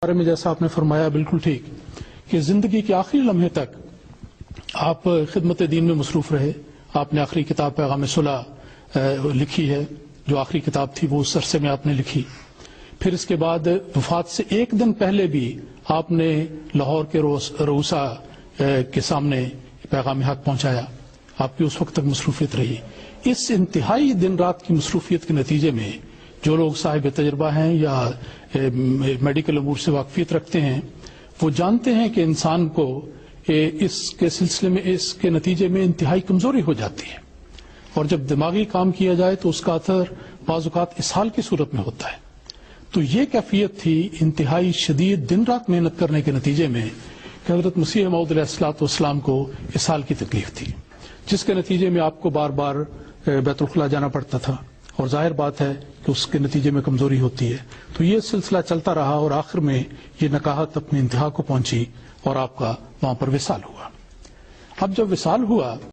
بارے میں جیسا آپ نے فرمایا بالکل ٹھیک کہ زندگی کے آخری لمحے تک آپ خدمت دین میں مصروف رہے. آپ نے آخری کتاب پیغام صلح لکھی ہے، جو آخری کتاب تھی وہ اس عرصے میں آپ نے لکھی. پھر اس کے بعد وفات سے ایک دن پہلے بھی آپ نے لاہور کے روسا کے سامنے پیغام حق پہنچایا. آپ کی اس وقت تک مصروفیت رہی. اس انتہائی دن رات کی مصروفیت کے نتیجے میں جو لوگ صاحب تجربہ ہیں یا میڈیکل امور سے واقفیت رکھتے ہیں وہ جانتے ہیں کہ انسان کو اس کے سلسلے میں، اس کے نتیجے میں انتہائی کمزوری ہو جاتی ہے، اور جب دماغی کام کیا جائے تو اس کا اثر بعض اوقات اسہال کی صورت میں ہوتا ہے. تو یہ کیفیت تھی انتہائی شدید دن رات محنت کرنے کے نتیجے میں کہ حضرت مسیح موعود علیہ الصلوۃ والسلام کو اسہال کی تکلیف تھی، جس کے نتیجے میں آپ کو بار بار بیت الخلا جانا پڑتا تھا، اور ظاہر بات ہے کہ اس کے نتیجے میں کمزوری ہوتی ہے. تو یہ سلسلہ چلتا رہا اور آخر میں یہ نکاحت اپنی انتہا کو پہنچی اور آپ کا وہاں پر وصال ہوا. اب جب وصال ہوا